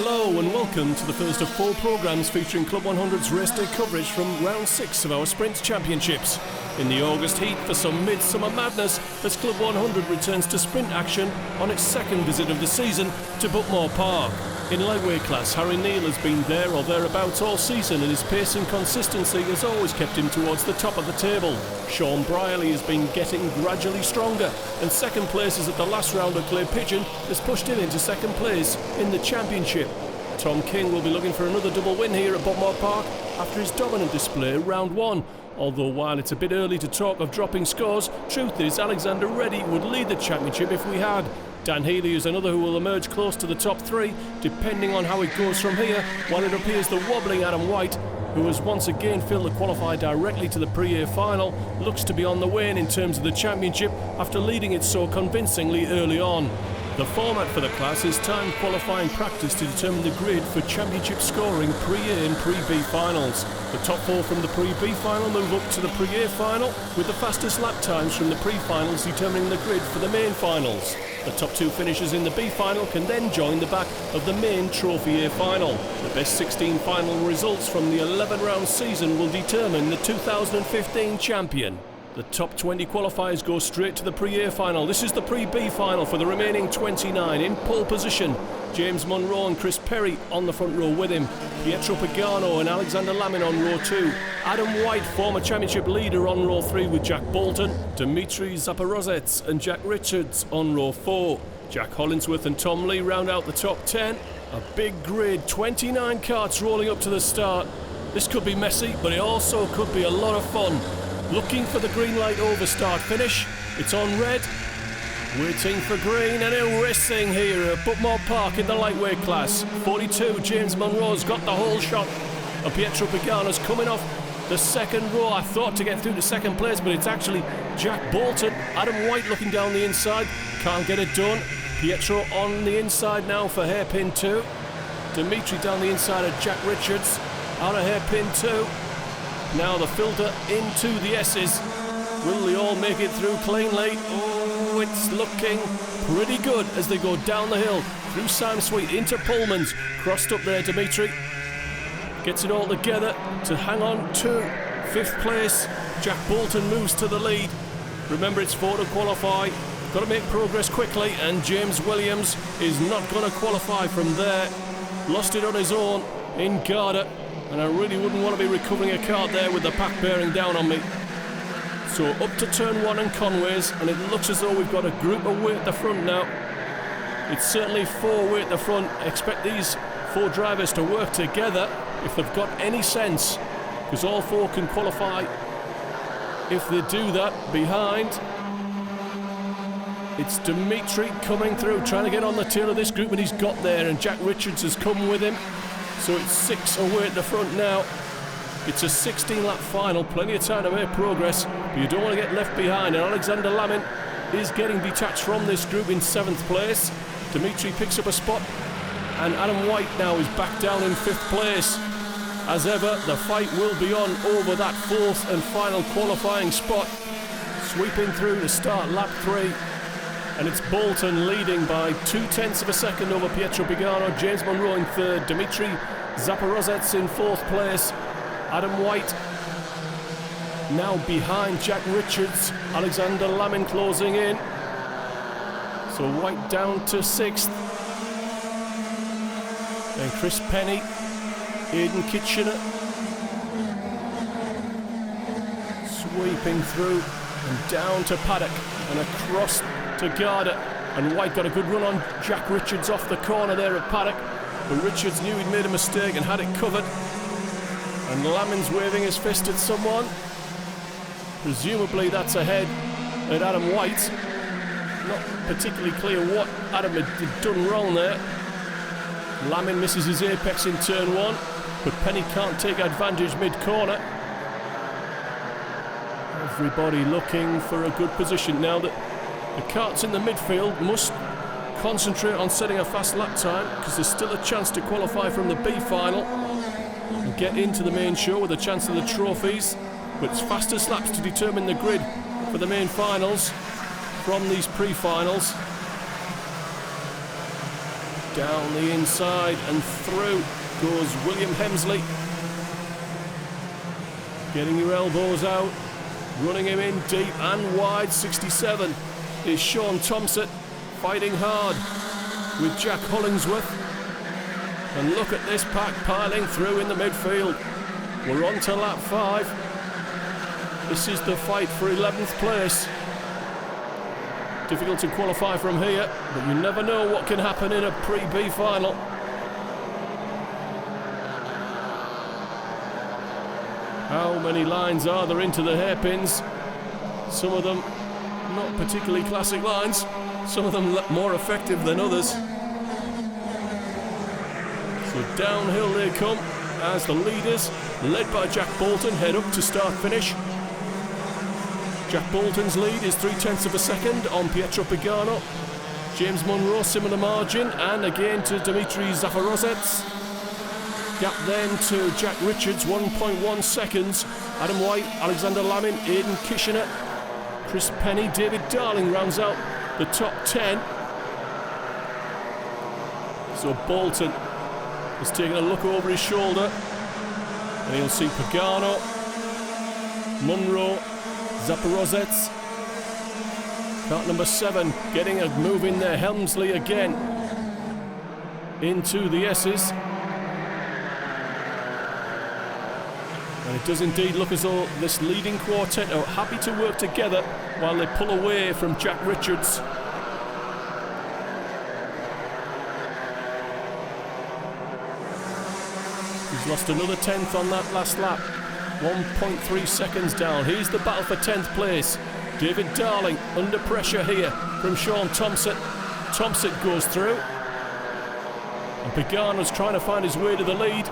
Hello and welcome to the first of 4 programmes featuring Club 100's race day coverage from round 6 of our sprint championships. In the August heat for some midsummer madness as Club 100 returns to sprint action on its second visit of the season to Buckmore Park. In lightweight class, Harry Neal has been there or thereabouts all season and his pace and consistency has always kept him towards the top of the table. Sean Brierley has been getting gradually stronger and second places at the last round of Clay Pigeon has pushed him into second place in the championship. Tom King will be looking for another double win here at Buckmore Park after his dominant display round 1. Although while it's a bit early to talk of dropping scores, truth is Alexander Reddy would lead the championship if we had. Dan Healy is another who will emerge close to the top 3, depending on how it goes from here, while it appears the wobbling Adam White, who has once again failed to qualify directly to the Pre-A final, looks to be on the wane in terms of the championship after leading it so convincingly early on. The format for the class is timed qualifying practice to determine the grid for championship scoring Pre-A and Pre-B finals. The top 4 from the Pre-B final move up to the Pre-A final, with the fastest lap times from the pre-finals determining the grid for the main finals. The top 2 finishers in the B final can then join the back of the main Trophy A final. The best 16 final results from the 11-round season will determine the 2015 champion. The top 20 qualifiers go straight to the Pre-A final. This is the Pre-B final for the remaining 29. In pole position, James Monroe and Chris Perry on the front row with him. Pietro Pagano and Alexander Lamin on row 2. Adam White, former championship leader, on row 3 with Jack Bolton. Dmitry Zaporozhets and Jack Richards on row 4. Jack Hollinsworth and Tom Lee round out the top 10. A big grid, 29 karts rolling up to the start. This could be messy, but it also could be a lot of fun. Looking for the green light over start finish. It's on red. Waiting for green and a racing here at Buckmore Park in the lightweight class. 42, James Monroe's got the whole shot. And Pietro Pagano's coming off the second row. I thought to get through to second place, but it's actually Jack Bolton. Adam White looking down the inside. Can't get it done. Pietro on the inside now for hairpin 2. Dimitri down the inside of Jack Richards. Out of hairpin 2. Now the filter into the S's. Will they all make it through cleanly? Oh, it's looking pretty good as they go down the hill through Sime Sweet into Pullman's. Crossed up there, Dimitri gets it all together to hang on to 5th place. Jack Bolton moves to the lead. Remember, it's 4 to qualify. Got to make progress quickly, and James Williams is not going to qualify from there. Lost it on his own in Garda. And I really wouldn't want to be recovering a kart there with the pack bearing down on me. So up to turn 1 and Conways, and it looks as though we've got a group away at the front now. It's certainly 4 away at the front. Expect these 4 drivers to work together if they've got any sense, because all 4 can qualify if they do that. Behind, it's Dimitri coming through, trying to get on the tail of this group, and he's got there, and Jack Richards has come with him. So it's 6 away at the front now. It's a 16-lap final, plenty of time to make progress, but you don't want to get left behind. And Alexander Lamin is getting detached from this group in 7th place. Dimitri picks up a spot, and Adam White now is back down in 5th place. As ever, the fight will be on over that 4th and final qualifying spot. Sweeping through to start lap 3. And it's Bolton leading by 0.2 of a second over Pietro Pagano. James Monroe in 3rd. Dmitry Zaporozhets in 4th place. Adam White now behind Jack Richards. Alexander Lamin closing in. So White down to 6th. And Chris Penny, Aidan Kitchener sweeping through and down to Paddock and across to Garda, and White got a good run on Jack Richards off the corner there at Paddock, but Richards knew he'd made a mistake and had it covered, and Lamin's waving his fist at someone. Presumably that's a head at Adam White. Not particularly clear what Adam had done wrong there. Lamin misses his apex in turn 1, but Penny can't take advantage mid-corner. Everybody looking for a good position now that the karts in the midfield must concentrate on setting a fast lap time, because there's still a chance to qualify from the B final and get into the main show with a chance of the trophies. But it's fastest laps to determine the grid for the main finals from these pre-finals. Down the inside and through goes William Hemsley. Getting your elbows out, running him in deep and wide. 67 is Sean Thompson, fighting hard with Jack Hollingsworth. And look at this pack piling through in the midfield. We're on to lap 5. This is the fight for 11th place. Difficult to qualify from here, but you never know what can happen in a pre-B final. How many lines are there into the hairpins? Some of them not particularly classic lines, some of them more effective than others. So downhill they come as the leaders, led by Jack Bolton, head up to start-finish. Jack Bolton's lead is 0.3 of a second on Pietro Pagano. James Munro, similar margin, and again to Dimitri Zafarozets. Gap then to Jack Richards, 1.1 seconds. Adam White, Alexander Lamin, Aidan Kishner, Chris Penny, David Darling rounds out the top 10. So Bolton is taking a look over his shoulder, and he'll see Pagano, Munro, Zaporozets. Cart number 7 getting a move in there. Helmsley again into the S's. And it does indeed look as though this leading quartet are happy to work together while they pull away from Jack Richards. He's lost another 10th on that last lap. 1.3 seconds down. Here's the battle for 10th place. David Darling under pressure here from Sean Thompson. Thompson goes through. And Pagano's trying to find his way to the lead.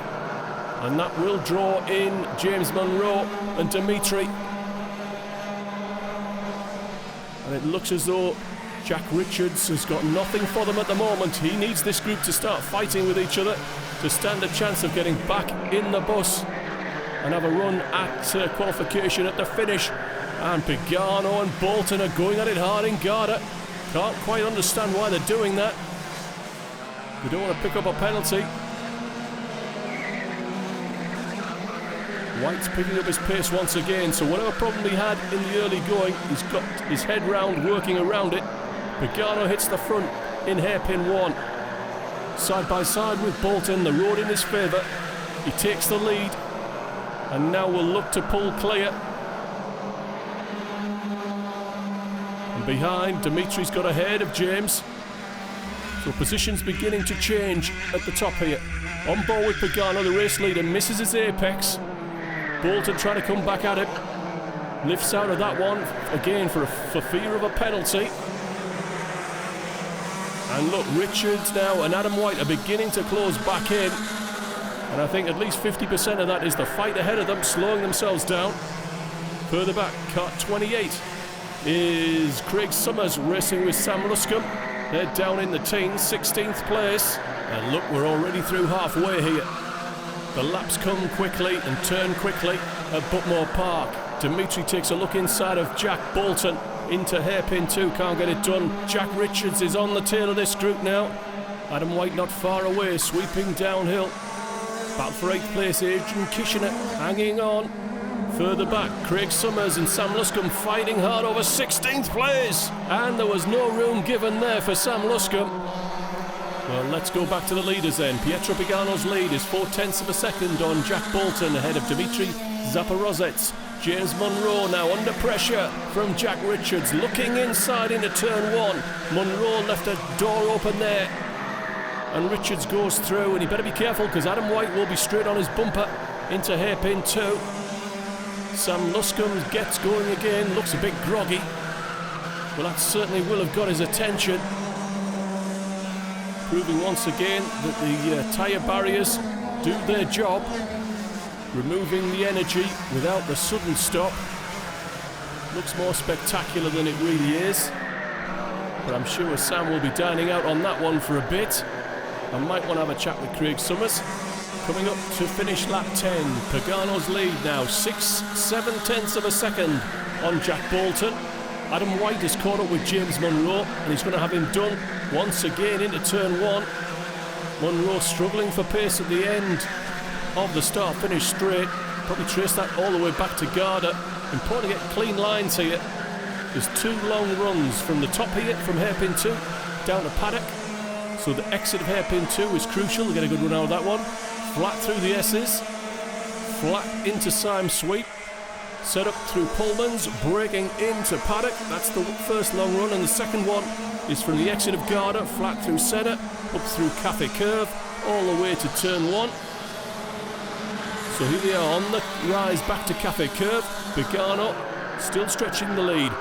And that will draw in James Munro and Dimitri. And it looks as though Jack Richards has got nothing for them at the moment. He needs this group to start fighting with each other to stand a chance of getting back in the bus and have a run at qualification at the finish. And Pagano and Bolton are going at it hard in Garda. Can't quite understand why they're doing that. They don't want to pick up a penalty. White's picking up his pace once again, so whatever problem he had in the early going, he's got his head round, working around it. Pagano hits the front in hairpin 1. Side by side with Bolton, the road in his favour. He takes the lead, and now will look to pull clear. And behind, Dimitri's got ahead of James. So position's beginning to change at the top here. On board with Pagano, the race leader, misses his apex. Bolton trying to come back at it. Lifts out of that one, again for fear of a penalty. And look, Richards now and Adam White are beginning to close back in. And I think at least 50% of that is the fight ahead of them, slowing themselves down. Further back, cart 28 is Craig Summers racing with Sam Luscombe. They're down in the teens, 16th place. And look, we're already through halfway here. The laps come quickly and turn quickly at Buckmore Park. Dimitri takes a look inside of Jack Bolton into hairpin 2, can't get it done. Jack Richards is on the tail of this group now. Adam White not far away, sweeping downhill. Battle for 8th place, Adrian Kishner hanging on. Further back, Craig Summers and Sam Luscombe fighting hard over 16th place. And there was no room given there for Sam Luscombe. Well, let's go back to the leaders then. Pietro Pagano's lead is 0.4 of a second on Jack Bolton ahead of Dimitri Zaporozets. James Munro now under pressure from Jack Richards, looking inside into turn 1. Munro left a door open there. And Richards goes through, and he better be careful because Adam White will be straight on his bumper into hairpin 2. Sam Luscombe gets going again, looks a bit groggy. Well, that certainly will have got his attention. Proving once again that the tyre barriers do their job, removing the energy without the sudden stop. Looks more spectacular than it really is, but I'm sure Sam will be dining out on that one for a bit. I might want to have a chat with Craig Summers. Coming up to finish lap 10, Pagano's lead now 6/7 of a second on Jack Bolton. Adam White has caught up with James Munro, and he's going to have him done once again into turn 1. Munro struggling for pace at the end of the start-finish straight. Probably trace that all the way back to Garda. Important to get clean lines here. There's 2 long runs from the top here, from hairpin 2 down to paddock. So the exit of hairpin 2 is crucial to get a good run out of that one. Flat through the S's, flat into Syme Sweep, set up through Pullman's, breaking into paddock. That's the first long run, and the second one is from the exit of Garda, flat through centre, up through Cafe Curve, all the way to turn 1. So here they are on the rise back to Cafe Curve. Pagano still stretching the lead.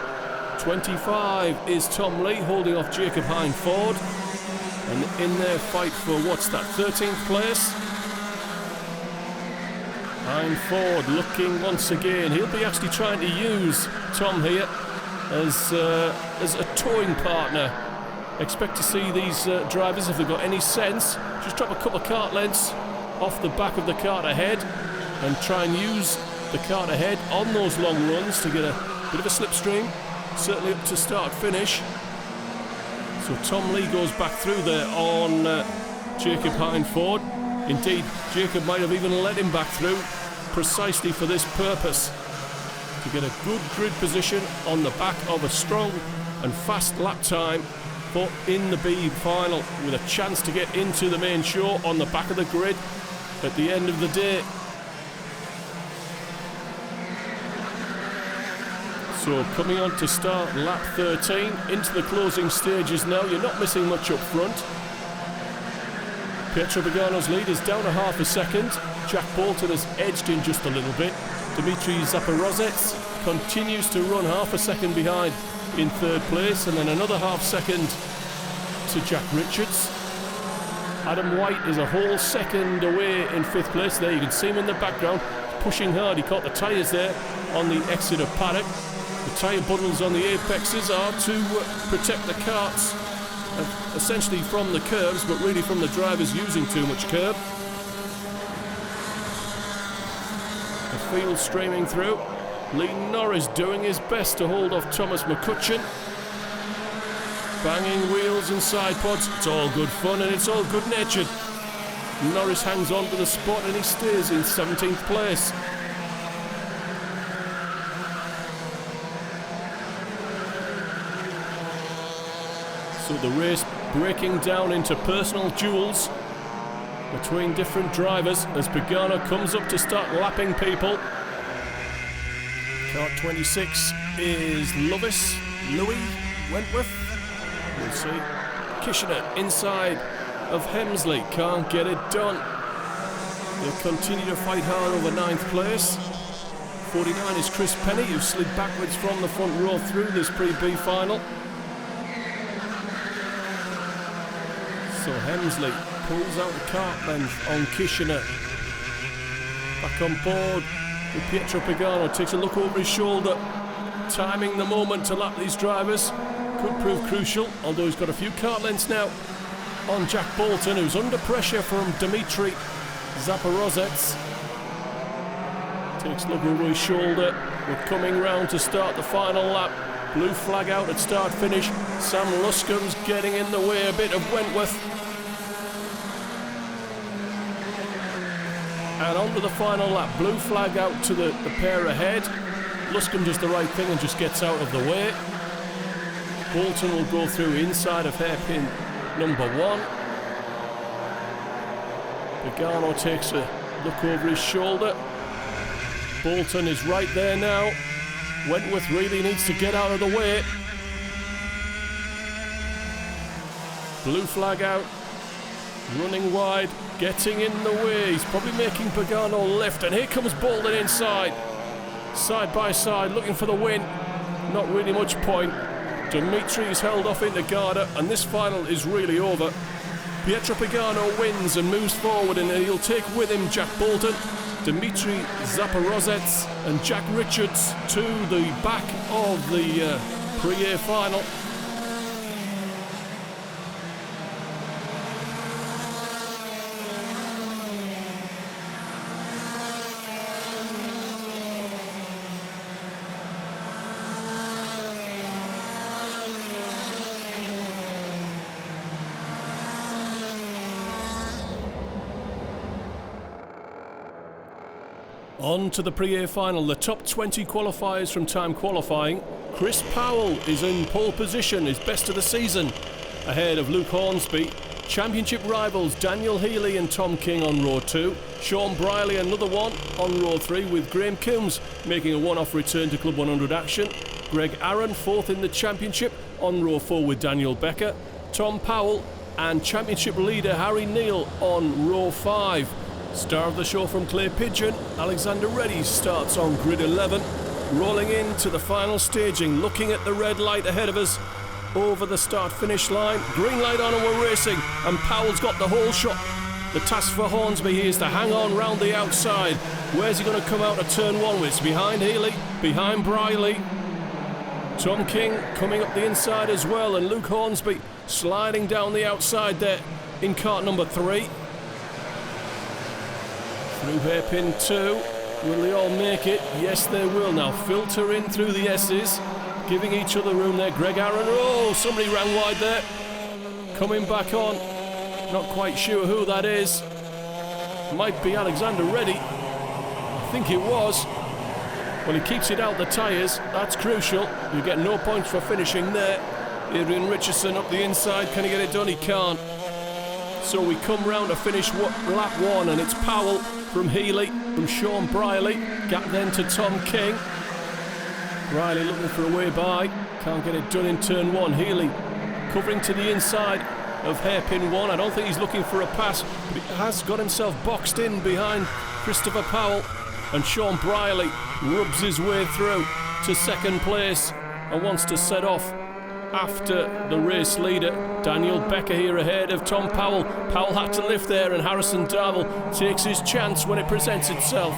25 is Tom Lee, holding off Jacob Hine-Ford. And in their fight for, what's that, 13th place? Hine-Ford looking once again. He'll be actually trying to use Tom here as a towing partner. Expect to see these drivers, if they've got any sense, just drop a couple of kart lengths off the back of the kart ahead and try and use the kart ahead on those long runs to get a bit of a slipstream, certainly up to start-finish. So Tom Lee goes back through there on Jacob Hine-Ford. Indeed, Jacob might have even let him back through precisely for this purpose, to get a good grid position on the back of a strong and fast lap time for in the B final, with a chance to get into the main show on the back of the grid at the end of the day. So coming on to start lap 13, into the closing stages now. You're not missing much up front. Pietro Pagano's lead is down a half a second. Jack Bolton has edged in just a little bit. Dimitri Zaporozets continues to run half a second behind in third place, and then another half second to Jack Richards. Adam White is a whole second away in fifth place. There you can see him in the background, pushing hard. He caught the tyres there on the exit of paddock. The tyre bundles on the apexes are to protect the karts essentially from the curves, but really from the drivers using too much curb. The field streaming through. Lee Norris doing his best to hold off Thomas McCutcheon. Banging wheels and side pods. It's all good fun and it's all good natured. Norris hangs on to the spot and he stays in 17th place. So the race breaking down into personal duels between different drivers as Pagano comes up to start lapping people. Kart 26 is Louis Wentworth. We'll see. Kishner inside of Hemsley, can't get it done. They continue to fight hard over 9th place. 49 is Chris Penny, who slid backwards from the front row through this pre-B final. So Hemsley pulls out the kart length on Kishner. Back on board with Pietro Pagano, takes a look over his shoulder. Timing the moment to lap these drivers could prove crucial, although he's got a few kart lengths now on Jack Bolton, who's under pressure from Dimitri Zaporozets. Takes a look over his shoulder. We're coming round to start the final lap. Blue flag out at start finish. Sam Luscombe's getting in the way a bit of Wentworth. And on to the final lap. Blue flag out to the pair ahead. Luscombe does the right thing and just gets out of the way. Bolton will go through inside of hairpin number 1. Pagano takes a look over his shoulder. Bolton is right there now. Wentworth really needs to get out of the way. Blue flag out. Running wide, getting in the way. He's probably making Pagano lift, and here comes Bolton inside. Side by side, looking for the win. Not really much point. Dimitri is held off into Garda, and this final is really over. Pietro Pagano wins and moves forward, and he'll take with him Jack Bolton, Dimitri Zaporozets and Jack Richards to the back of the pre-A final. On to the Pre-A final, the top 20 qualifiers from time qualifying. Chris Powell is in pole position, his best of the season, ahead of Luke Hornsby. Championship rivals Daniel Healy and Tom King on row 2. Sean Briley, another one, on row 3, with Graham Coombs making a one-off return to Club 100 action. Greg Aaron, fourth in the championship, on row 4 with Daniel Becker. Tom Powell and championship leader Harry Neal on row 5. Star of the show from Clay Pigeon, Alexander Reddy starts on grid 11, rolling into the final staging, looking at the red light ahead of us over the start-finish line. Green light on and we're racing, and Powell's got the whole shot. The task for Hornsby here is to hang on round the outside. Where's he going to come out of turn 1 with? It's behind Healy, behind Briley. Tom King coming up the inside as well, and Luke Hornsby sliding down the outside there in cart number 3. Through hairpin 2, will they all make it? Yes, they will. Now filter in through the S's, giving each other room there. Greg Aaron, oh, somebody ran wide there. Coming back on, not quite sure who that is. Might be Alexander Reddy. I think it was. Well, he keeps it out the tyres, that's crucial. You get no points for finishing there. Adrian Richardson up the inside, can he get it done? He can't. So we come round to finish lap 1, and it's Powell from Healy, from Sean Briley, gap then to Tom King. Briley looking for a way by, can't get it done in turn 1. Healy covering to the inside of hairpin 1. I don't think he's looking for a pass, but he has got himself boxed in behind Christopher Powell, and Sean Briley rubs his way through to second place and wants to set off after the race leader. Daniel Becker here ahead of Tom Powell. Powell had to lift there, and Harrison Darville takes his chance when it presents itself.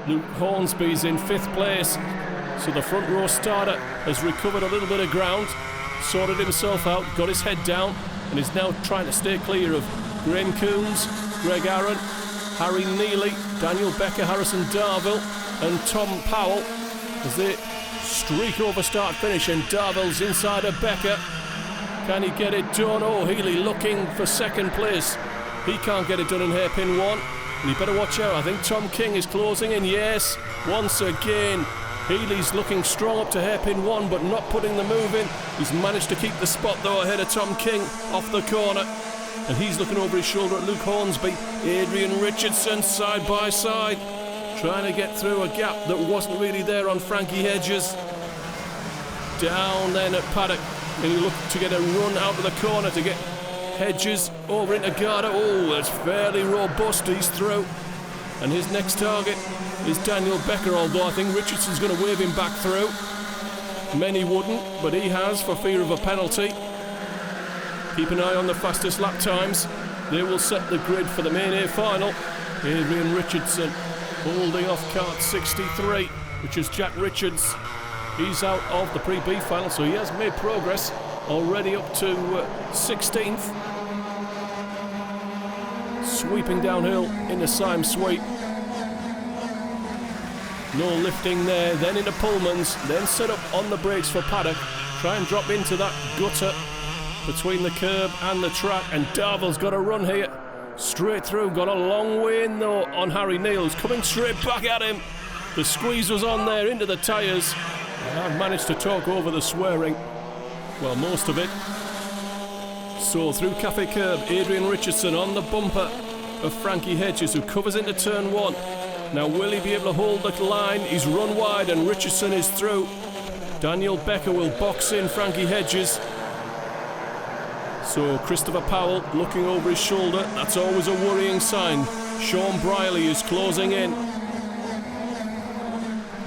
Luke Hornsby's in 5th place, so the front row starter has recovered a little bit of ground, sorted himself out, got his head down, and is now trying to stay clear of Graham Coombs, Greg Aaron, Harry Neely, Daniel Becker, Harrison Darville and Tom Powell as they streak over start finish, and Darville's inside of Becker. Can he get it done? Oh, Healy looking for second place. He can't get it done in hairpin 1, and he better watch out. I think Tom King is closing in. Yes, once again Healy's looking strong up to hairpin 1 but not putting the move in. He's managed to keep the spot though ahead of Tom King off the corner, and he's looking over his shoulder at Luke Hornsby. Adrian Richardson side by side, trying to get through a gap that wasn't really there on Frankie Hedges. Down then at Paddock, and he looked to get a run out of the corner to get Hedges over into Garda. Oh, that's fairly robust, he's through. And his next target is Daniel Becker, although I think Richardson's going to wave him back through. Many wouldn't, but he has for fear of a penalty. Keep an eye on the fastest lap times. They will set the grid for the main A final. Adrian Richardson holding off cart 63, which is Jack Richards. He's out of the Pre-B final, so he has made progress already up to 16th. Sweeping downhill into Syme Sweep. No lifting there, then into Pullman's, then set up on the brakes for Paddock. Try and drop into that gutter between the curb and the track, and Darville's got a run here. Straight through, got a long way in though on Harry Neal, who's coming straight back at him. The squeeze was on there into the tyres. I've managed to talk over the swearing, well, most of it. So through Cafe Curb, Adrian Richardson on the bumper of Frankie Hedges, who covers into turn 1. Now will he be able to hold the line? He's run wide and Richardson is through. Daniel Becker will box in Frankie Hedges. So Christopher Powell looking over his shoulder, that's always a worrying sign. Sean Briley is closing in.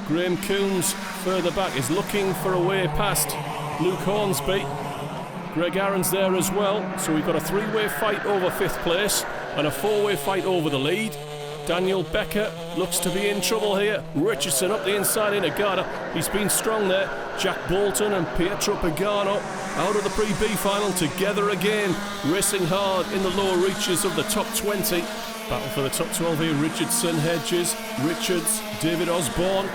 Graham Coombs further back is looking for a way past Luke Hornsby. Greg Aaron's there as well, so we've got a 3-way fight over 5th place and a 4-way fight over the lead. Daniel Becker looks to be in trouble here. Richardson up the inside into Garda. He's been strong there. Jack Bolton and Pietro Pagano out of the Pre-B final together again, racing hard in the lower reaches of the top 20. Battle for the top 12 here. Richardson, Hedges, Richards, David Osborne,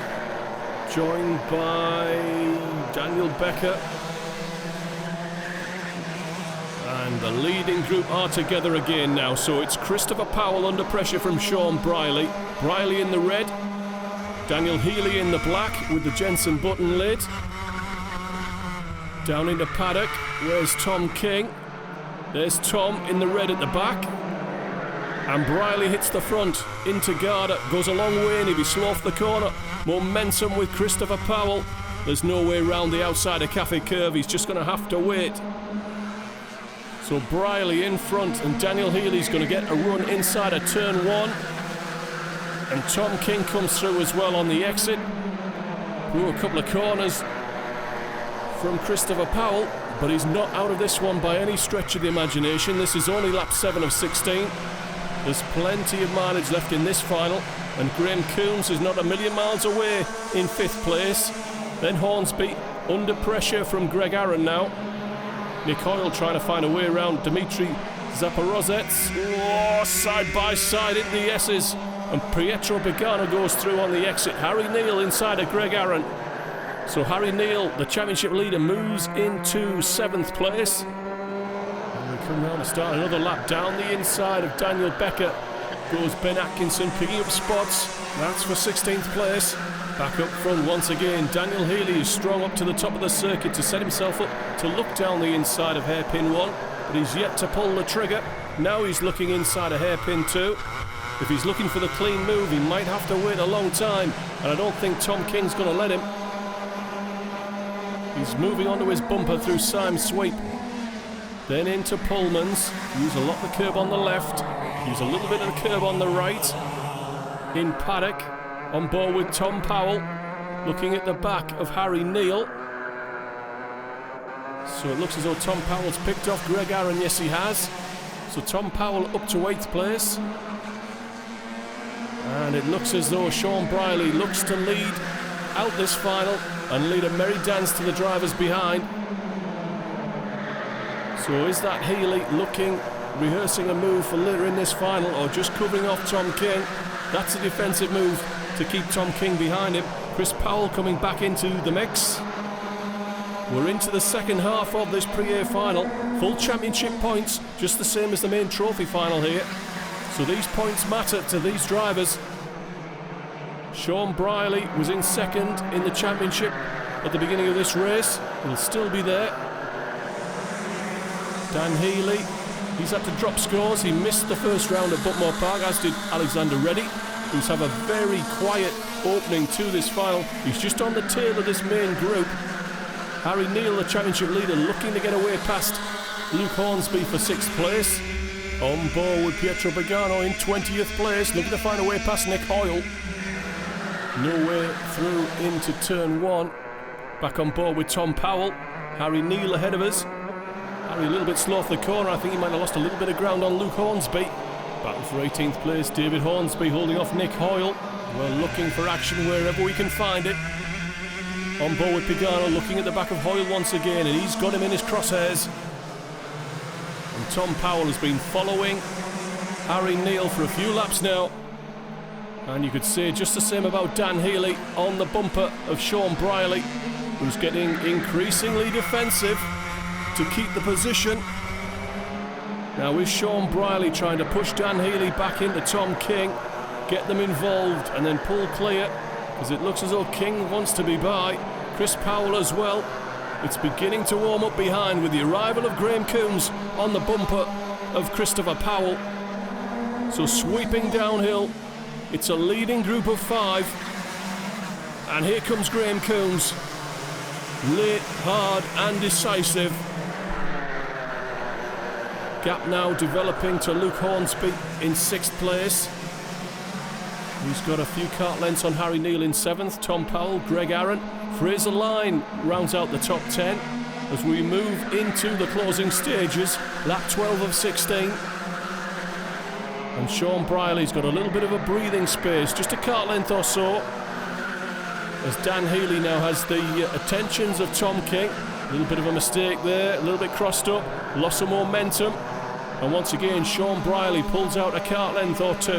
joined by Daniel Becker And the leading group are together again now, so it's Christopher Powell under pressure from Sean Briley. Briley in the red, Daniel Healy in the black with the Jensen Button lid. Down into paddock, where's Tom King? There's Tom in the red at the back. And Briley hits the front, into Garda, goes a long way and he'll be slow off the corner. Momentum with Christopher Powell. There's no way round the outside of Cafe Curve, he's just going to have to wait. So Briley in front and Daniel Healy's going to get a run inside of turn 1. And Tom King comes through as well on the exit. Through a couple of corners from Christopher Powell, but he's not out of this one by any stretch of the imagination. This is only lap 7 of 16. There's plenty of mileage left in this final, and Graham Coombs is not a million miles away in 5th place. Then Hornsby under pressure from Greg Aaron now. Nick Hoyle trying to find a way around Dimitri Zaporozets. Oh, side by side into the S's, and Pietro Pagano goes through on the exit. Harry Neal inside of Greg Aaron. So Harry Neal, the championship leader, moves into 7th place. And we come round to start another lap. Down the inside of Daniel Becker goes Ben Atkinson, picking up spots. That's for 16th place. Back up front once again, Daniel Healy is strong up to the top of the circuit to set himself up to look down the inside of hairpin 1, but he's yet to pull the trigger. Now he's looking inside of hairpin 2. If he's looking for the clean move, he might have to wait a long time, and I don't think Tom King's going to let him. He's moving onto his bumper through Symes Sweep, then into Pullman's. Use a lot of the curb on the left, use a little bit of the curb on the right. In paddock, on board with Tom Powell, looking at the back of Harry Neal. So it looks as though Tom Powell's picked off Greg Aaron. Yes, he has. So Tom Powell up to 8th place. And it looks as though Sean Briley looks to lead out this final and lead a merry dance to the drivers behind. So is that Healy looking, rehearsing a move for later in this final, or just covering off Tom King? That's a defensive move to keep Tom King behind him. Chris Powell coming back into the mix. We're into the second half of this Pre-A final. Full championship points, just the same as the main trophy final here. So these points matter to these drivers. Sean Briley was in 2nd in the championship at the beginning of this race. He'll still be there. Dan Healy, he's had to drop scores. He missed the first round at Buckmore Park, as did Alexander Reddy, who's had a very quiet opening to this final. He's just on the tail of this main group. Harry Neal, the championship leader, looking to get away past Luke Hornsby for 6th place. On board with Pietro Pagano in 20th place, looking to find a way past Nick Hoyle. No way through into turn 1. Back on board with Tom Powell. Harry Neal ahead of us. Harry a little bit slow off the corner. I think he might have lost a little bit of ground on Luke Hornsby. Battle for 18th place, David Hornsby holding off Nick Hoyle. We're looking for action wherever we can find it. On board with Pagano, looking at the back of Hoyle once again, and he's got him in his crosshairs. And Tom Powell has been following Harry Neal for a few laps now. And you could say just the same about Dan Healy on the bumper of Sean Briley, who's getting increasingly defensive to keep the position. Now is Sean Briley trying to push Dan Healy back into Tom King, get them involved and then pull clear, because it looks as though King wants to be by. Chris Powell as well. It's beginning to warm up behind with the arrival of Graham Coombs on the bumper of Christopher Powell. So sweeping downhill, it's a leading group of 5. And here comes Graham Coombs. Late, hard and decisive. Gap now developing to Luke Hornsby in 6th place. He's got a few kart lengths on Harry Neal in 7th. Tom Powell, Greg Aaron. Fraser Line rounds out the top 10 as we move into the closing stages. Lap 12 of 16. And Sean Briley's got a little bit of a breathing space, just a kart length or so, as Dan Healy now has the attentions of Tom King. A little bit of a mistake there, a little bit crossed up, lost some momentum. And once again, Sean Briley pulls out a kart length or 2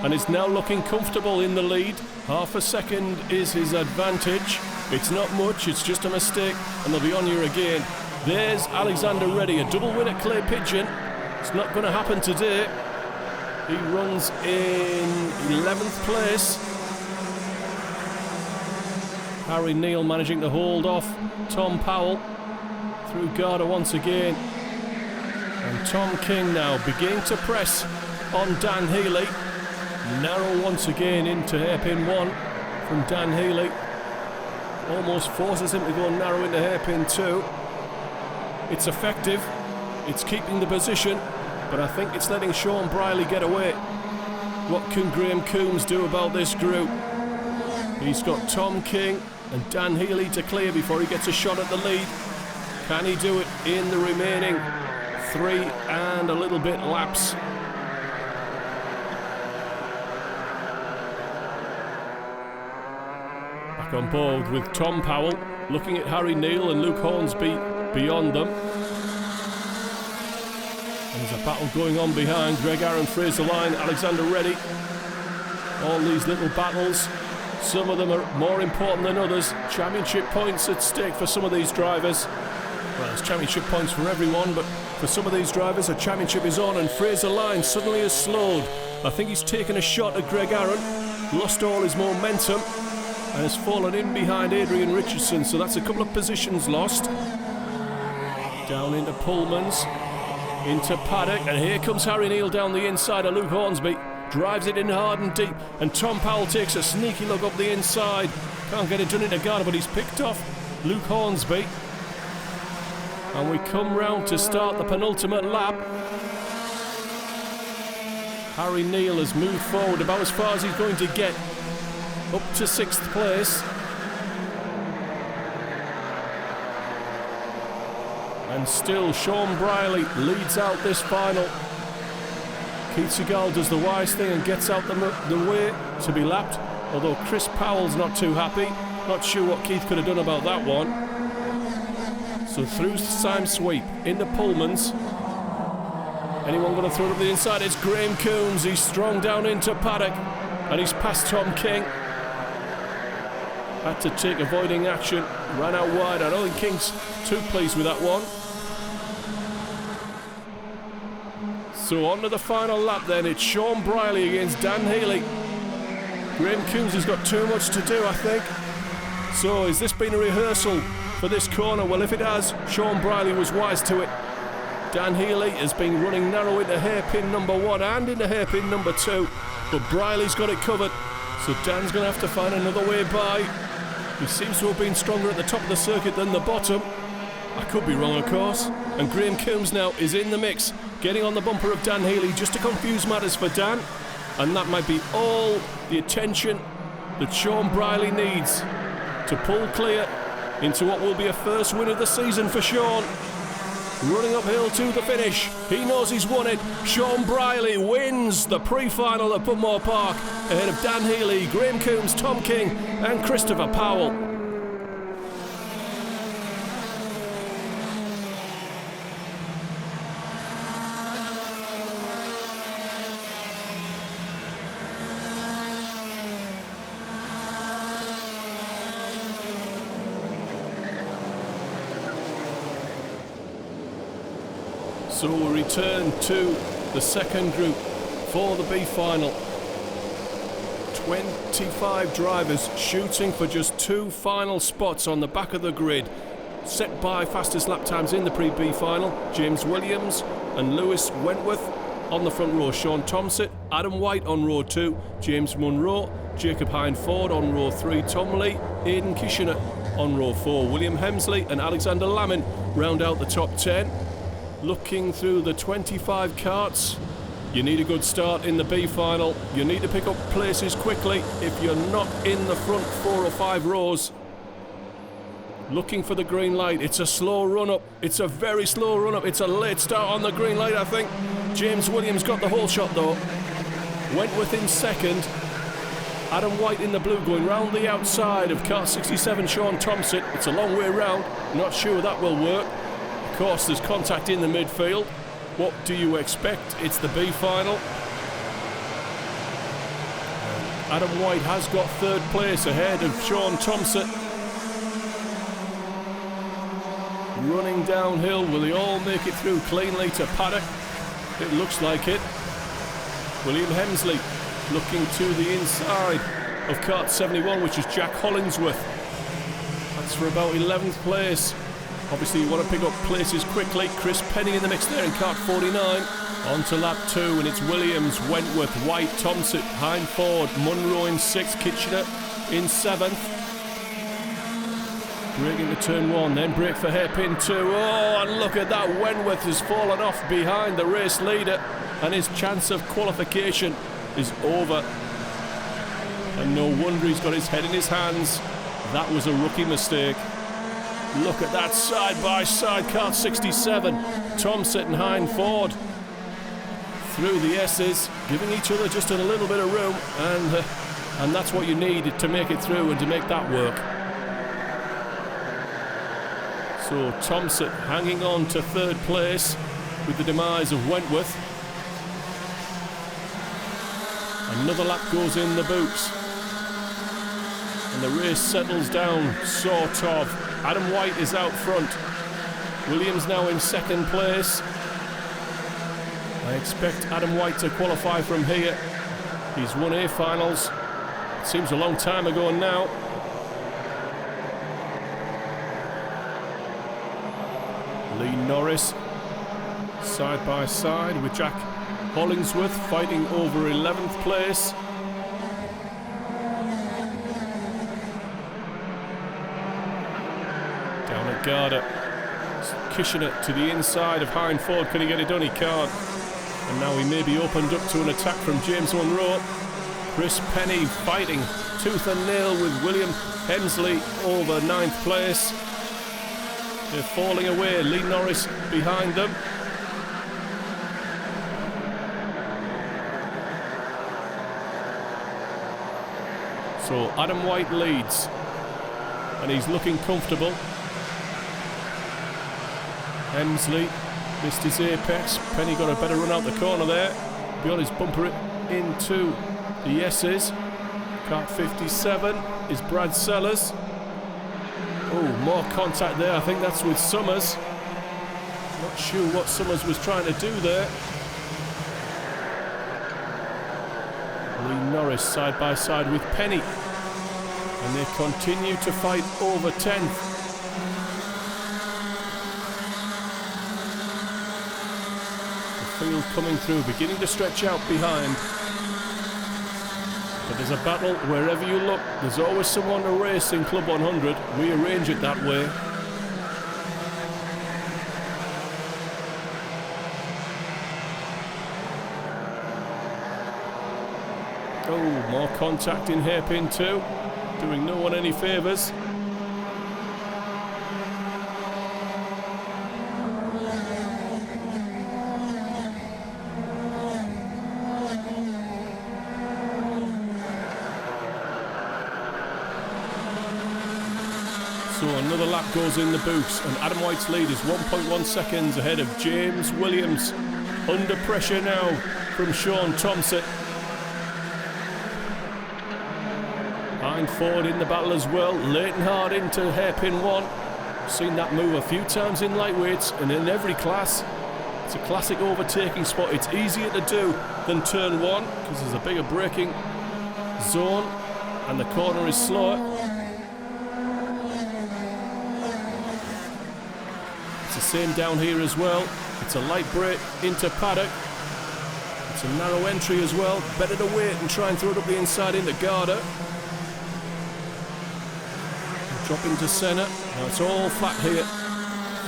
and is now looking comfortable in the lead. Half a second is his advantage. It's not much, it's just a mistake, and they'll be on you again. There's Alexander Reddy, a double win at Clay Pigeon. It's not going to happen today. He runs in 11th place. Harry Neal managing to hold off Tom Powell through Garda once again. And Tom King now beginning to press on Dan Healy. Narrow once again into hairpin 1 from Dan Healy. Almost forces him to go narrow into hairpin 2. It's effective. It's keeping the position, but I think it's letting Sean Briley get away. What can Graham Coombs do about this group? He's got Tom King and Dan Healy to clear before he gets a shot at the lead. Can he do it in the remaining 3 and a little bit laps? Back on board with Tom Powell, looking at Harry Neal and Luke Hornsby beyond them. And there's a battle going on behind. Greg Aaron, Fraser Line, Alexander Reddy. All these little battles. Some of them are more important than others. Championship points at stake for some of these drivers. Well, there's championship points for everyone, but for some of these drivers, a championship is on, and Fraser Line suddenly has slowed. I think he's taken a shot at Greg Aaron, lost all his momentum, and has fallen in behind Adrian Richardson, so that's a couple of positions lost. Down into Pullman's, into Paddock, and here comes Harry Neal down the inside of Luke Hornsby. Drives it in hard and deep, and Tom Powell takes a sneaky look up the inside. Can't get it done into Garda, but he's picked off Luke Hornsby. And we come round to start the penultimate lap. Harry Neal has moved forward about as far as he's going to get, up to 6th place. And still Sean Briley leads out this final. Keith Seagal does the wise thing and gets out the way to be lapped, although Chris Powell's not too happy. Not sure what Keith could have done about that one. So through Sam Sweep into Pullman's. Anyone going to throw it up the inside? It's Graham Coombs. He's strong down into Paddock, and he's past Tom King. Had to take avoiding action, ran out wide. I don't think King's too pleased with that one. So on to the final lap then. It's Sean Briley against Dan Healy. Graham Coombs has got too much to do, I think. So has this been a rehearsal for this corner? Well, if it has, Sean Briley was wise to it. Dan Healy has been running narrow into hairpin number 1 and into hairpin number 2, but Briley's got it covered. So Dan's going to have to find another way by. He seems to have been stronger at the top of the circuit than the bottom. I could be wrong, of course. And Graham Coombs now is in the mix, getting on the bumper of Dan Healy just to confuse matters for Dan. And that might be all the attention that Sean Briley needs to pull clear into what will be a first win of the season for Sean. Running uphill to the finish. He knows he's won it. Sean Briley wins the pre-final at Buckmore Park ahead of Dan Healy, Graham Coombs, Tom King and Christopher Powell. So we'll return to the second group for the B final. 25 drivers shooting for just 2 final spots on the back of the grid, set by fastest lap times in the pre-B final. James Williams and Lewis Wentworth on the front row. Sean Thompson, Adam White on row 2, James Munro, Jacob Hine-Ford on row 3, Tom Lee, Aidan Kishner on row 4. William Hemsley and Alexander Lammin round out the top 10. Looking through the 25 karts, you need a good start in the B final. You need to pick up places quickly if you're not in the front 4 or 5 rows. Looking for the green light. It's a slow run up. It's a very slow run up. It's a late start on the green light, I think. James Williams got the whole shot though. Wentworth in second. Adam White in the blue going round the outside of car 67, Sean Thompson. It's a long way round. Not sure that will work. Of course, there's contact in the midfield. What do you expect? It's the B final. Adam White has got 3rd place ahead of Sean Thompson. running downhill. Will they all make it through cleanly to Paddock? It looks like it. William Hemsley looking to the inside of kart 71, which is Jack Hollingsworth. That's for about 11th place. Obviously you want to pick up places quickly. Chris Penny in the mix there in kart 49. On to lap 2, and it's Williams, Wentworth, White, Thompson, Hindford, Munro in 6th, Kitchener in 7th. Break into turn 1, then break for hairpin 2. Oh, and look at that, Wentworth has fallen off behind the race leader, and his chance of qualification is over. And no wonder he's got his head in his hands. That was a rookie mistake. Look at that side-by-side kart 67. Thompson and Hindford through the S's, giving each other just a little bit of room, and that's what you need to make it through and to make that work. So Thompson hanging on to 3rd place with the demise of Wentworth. Another lap goes in the boots, and the race settles down, sort of. Adam White is out front. Williams now in 2nd place. I expect Adam White to qualify from here. He's won A finals. It seems a long time ago now. Lee Norris side by side with Jack Hollingsworth fighting over 11th place. Down at Garda, kishing it to the inside of Hindford. Can he get it done? He can't. And now he may be opened up to an attack from James Munro. Chris Penny fighting tooth and nail with William Hemsley over 9th place. They're falling away. Lee Norris behind them. So Adam White leads, and he's looking comfortable. Hemsley missed his apex. Penny got a better run out the corner there. Beyond his bumper into the S's. Kart 57 is Brad Sellers. Oh, more contact there. I think that's with Summers. Not sure what Summers was trying to do there. Lee Norris side by side with Penny. And they continue to fight over 10th. Field coming through, beginning to stretch out behind. But there's a battle wherever you look. There's always someone to race in Club 100. We arrange it that way. Oh, more contact in hairpin 2, doing no one any favours. So another lap goes in the boots, and Adam White's lead is 1.1 seconds ahead of James Williams. Under pressure now from Sean Thompson. Hindford in the battle as well. Leighton Hard into hairpin 1. Seen that move a few times in lightweights and in every class. It's a classic overtaking spot. It's easier to do than turn 1 because there's a bigger braking zone and the corner is slower. It's the same down here as well. It's a light brake into paddock. It's a narrow entry as well. Better to wait and try and throw it up the inside into Garda. Drop into centre. Now it's all flat here.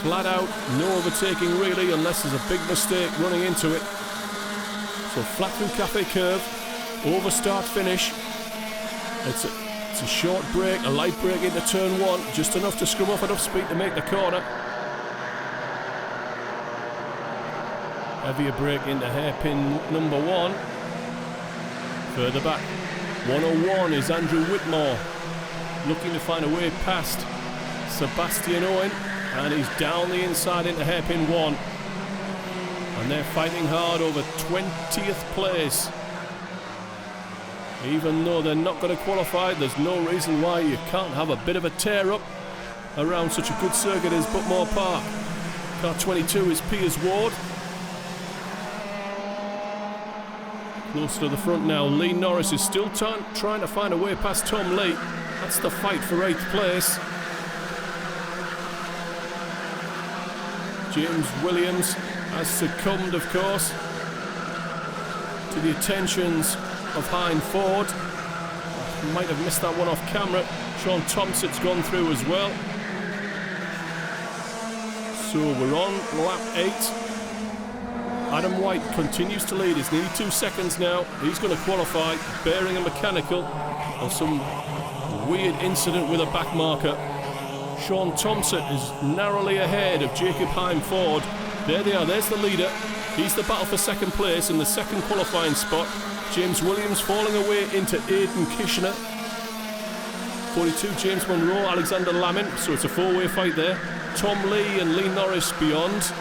Flat out. No overtaking really unless there's a big mistake running into it. So flat through Cafe Curve. Over start finish. It's a short brake. A light brake into turn 1. Just enough to scrum off enough speed to make the corner. Heavier brake into hairpin number 1. Further back. 101 is Andrew Whitmore. Looking to find a way past Sebastian Owen. And he's down the inside into hairpin 1. And they're fighting hard over 20th place. Even though they're not going to qualify, there's no reason why you can't have a bit of a tear up around such a good circuit as Buckmore Park. Car 22 is Piers Ward. Close to the front now. Lee Norris is still trying to find a way past Tom Lee. That's the fight for 8th place. James Williams has succumbed, of course, to the attentions of Hein Ford. Might have missed that one off camera. Sean Thompson's gone through as well. So we're on lap 8. Adam White continues to lead. It's nearly 2 seconds now. He's going to qualify, bearing a mechanical or some weird incident with a back marker. Sean Thompson is narrowly ahead of Jacob Hein Ford. There they are, there's the leader. He's the battle for second place in the second qualifying spot. James Williams falling away into Aidan Kishner. 42, James Monroe, Alexander Lamin. So it's a 4-way fight there. Tom Lee and Lee Norris beyond.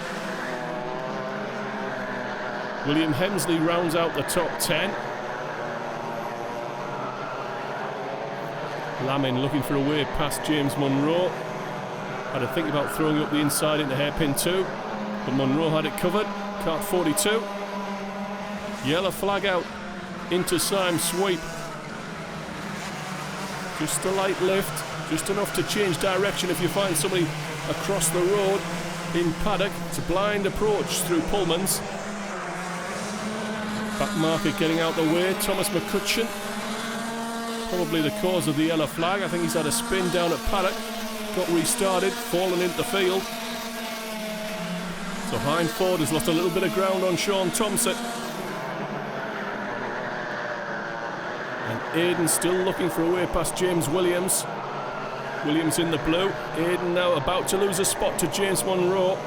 William Hemsley rounds out the top 10. Lamin looking for a way past James Monroe. Had to think about throwing up the inside into hairpin 2, but Monroe had it covered. Kart 42. Yellow flag out into Syme Sweep. Just a light lift, just enough to change direction if you find somebody across the road in paddock. It's a blind approach through Pullman's. Back marker getting out the way. Thomas McCutcheon, probably the cause of the yellow flag. I think he's had a spin down at paddock, got restarted, fallen into the field. So Hein Ford has lost a little bit of ground on Sean Thompson. And Aidan still looking for a way past James Williams. Williams in the blue. Aidan now about to lose a spot to James Monroe.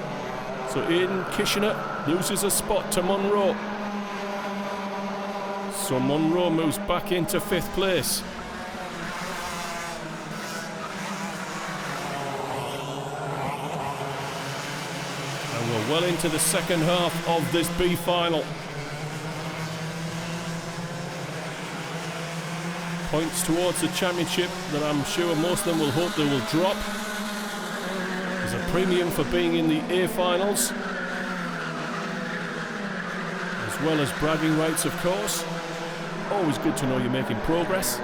So Aidan Kishner loses a spot to Monroe. So Monroe moves back into 5th place. And we're well into the second half of this B final. Points towards the championship that I'm sure most of them will hope they will drop. There's a premium for being in the A finals, as well as bragging rights, of course. Always good to know you're making progress.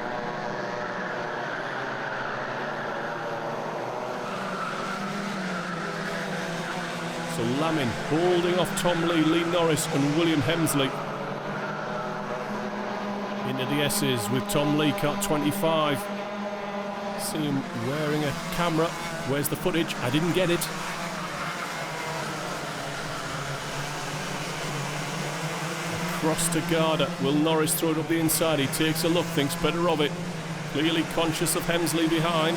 So Lamin holding off Tom Lee, Lee Norris and William Hemsley. Into the S's with Tom Lee, kart 25. See him wearing a camera. Where's the footage? I didn't get it. Across to Garda. Will Norris throw it up the inside? He takes a look, thinks better of it. Clearly conscious of Hemsley behind.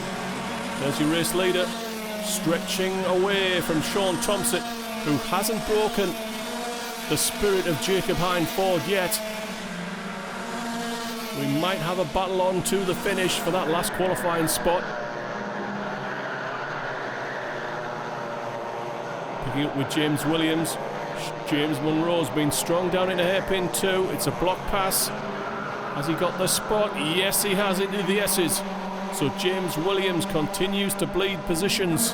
There's your race leader, stretching away from Sean Thompson, who hasn't broken the spirit of Jacob Hein Ford yet. We might have a battle on to the finish for that last qualifying spot. Picking up with James Williams. James Monroe's been strong down into hairpin 2. It's a block pass. Has he got the spot? Yes, he has, into the S's. So James Williams continues to bleed positions.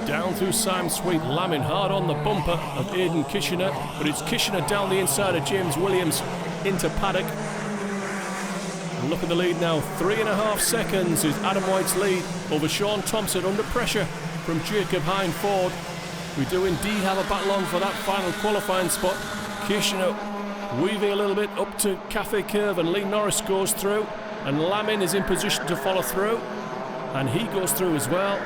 Down through Syme Sweep. Lamin hard on the bumper of Aidan Kishner, but it's Kishner down the inside of James Williams into paddock. And look at the lead now. 3.5 seconds is Adam White's lead over Sean Thompson, under pressure from Jacob Hein Ford. We do indeed have a battle on for that final qualifying spot. Kishner weaving a little bit up to Cafe Curve, and Lee Norris goes through, and Lamin is in position to follow through, and he goes through as well.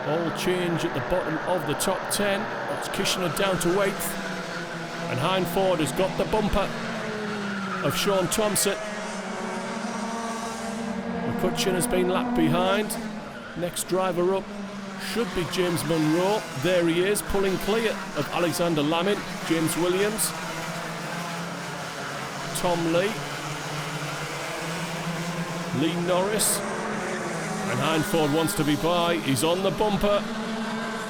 All change at the bottom of the top 10. That's Kishner down to 8th, and Hein Ford has got the bumper of Sean Thompson. McCutcheon has been lapped behind. Next driver up should be James Monroe. There he is, pulling clear of Alexander Lamin. James Williams, Tom Lee, Lee Norris, and Hein Ford wants to be by. He's on the bumper.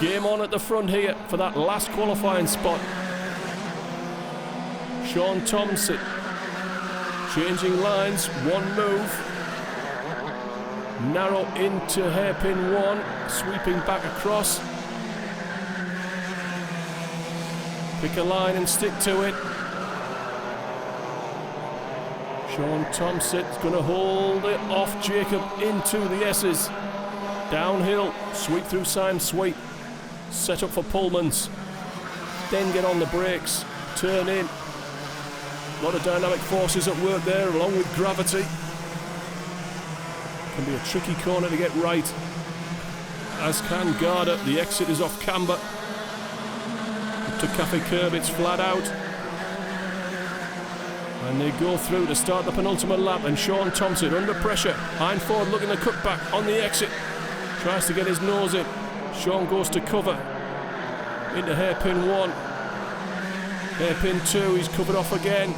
Game on at the front here for that last qualifying spot. Sean Thompson changing lines, one move. Narrow into hairpin 1, sweeping back across. Pick a line and stick to it. Sean Thompson's going to hold it off Jacob into the S's. Downhill, sweep through Simon Sweet. Set up for Pullmans. Then get on the brakes. Turn in. A lot of dynamic forces at work there, along with gravity. Can be a tricky corner to get right. As can Garda. The exit is off camber. Up to Cafe Curb, it's flat out. And they go through to start the penultimate lap, and Sean Thompson under pressure. Hindford looking to cut back on the exit. Tries to get his nose in. Sean goes to cover. Into hairpin 1. Hairpin 2, he's covered off again.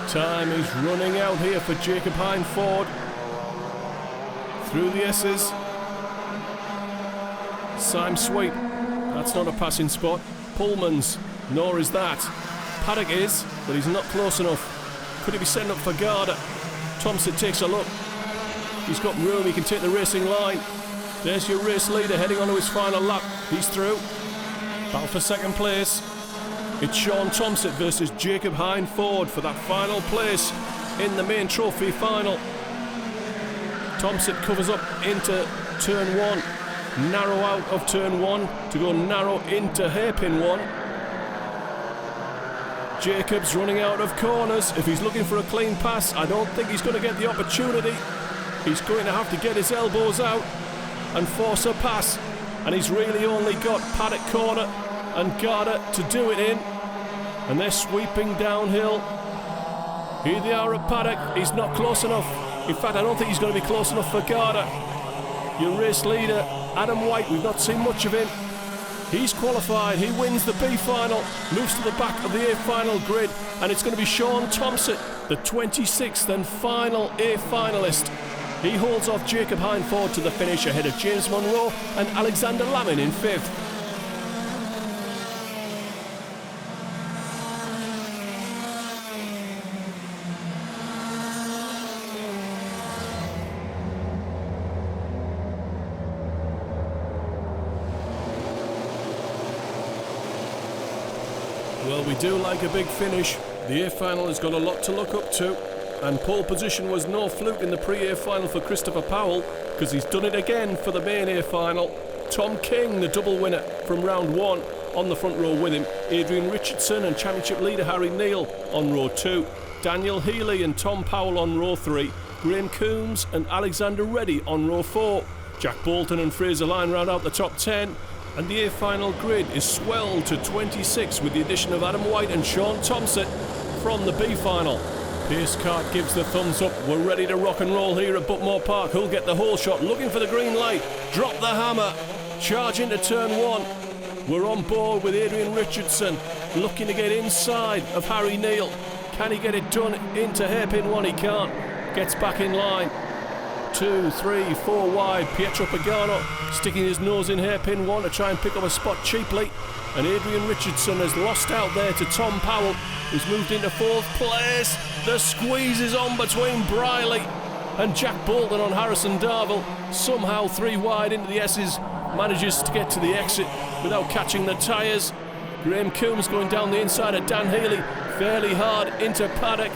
Time is running out here for Jacob Hindford. Through the S's. Simon Sweet. That's not a passing spot. Pullmans. Nor is that. Paddock is, but he's not close enough. Could he be setting up for Garda? Thompson takes a look. He's got room, he can take the racing line. There's your race leader heading onto his final lap. He's through. Battle for second place. It's Sean Thompson versus Jacob Hindford for that final place in the main trophy final. Thompson covers up into turn 1. Narrow out of turn 1 to go narrow into hairpin 1. Jacob's running out of corners. If he's looking for a clean pass, I don't think he's going to get the opportunity. He's going to have to get his elbows out and force a pass. And he's really only got Paddock corner and Garda to do it in. And they're sweeping downhill. Here they are at Paddock. He's not close enough. In fact, I don't think he's going to be close enough for Garda. Your race leader, Adam White, we've not seen much of him. He's qualified, he wins the B final, moves to the back of the A final grid, and it's going to be Sean Thompson, the 26th and final A finalist. He holds off Jacob Hindford to the finish ahead of James Monroe and Alexander Lamin in 5th. Well, we do like a big finish. The A final has got a lot to look up to, and pole position was no fluke in the pre-A final for Christopher Powell, because he's done it again for the main A final. Tom King, the double winner from round 1, on the front row with him. Adrian Richardson and championship leader Harry Neal on row 2. Daniel Healy and Tom Powell on row 3. Graham Coombs and Alexander Reddy on row 4. Jack Bolton and Fraser Lyon round out the top 10. And the A final grid is swelled to 26 with the addition of Adam White and Sean Thompson from the B final. Pace Cart gives the thumbs up. We're ready to rock and roll here at Buckmore Park. Who'll get the whole shot? Looking for the green light. Drop the hammer. Charge into turn 1. We're on board with Adrian Richardson, looking to get inside of Harry Neal. Can he get it done into hairpin 1? He can't. Gets back in line. 2, 3, 4 wide. Pietro Pagano sticking his nose in hairpin 1 to try and pick up a spot cheaply. And Adrian Richardson has lost out there to Tom Powell, who's moved into 4th place. The squeeze is on between Briley and Jack Bolton on Harrison Darville. Somehow 3 wide into the S's, manages to get to the exit without catching the tyres. Graham Coombs going down the inside of Dan Healy, fairly hard into Paddock.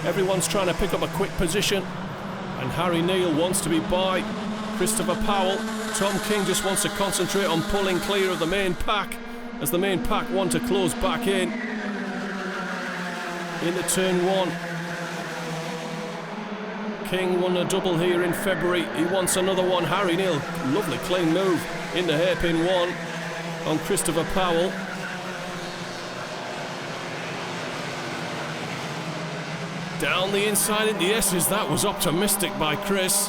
Everyone's trying to pick up a quick position. And Harry Neal wants to be by Christopher Powell. Tom King just wants to concentrate on pulling clear of the main pack, as the main pack want to close back in. Into turn 1. King won a double here in February. He wants another one. Harry Neal, lovely clean move into hairpin 1 on Christopher Powell. Down the inside in the S's, that was optimistic by Chris.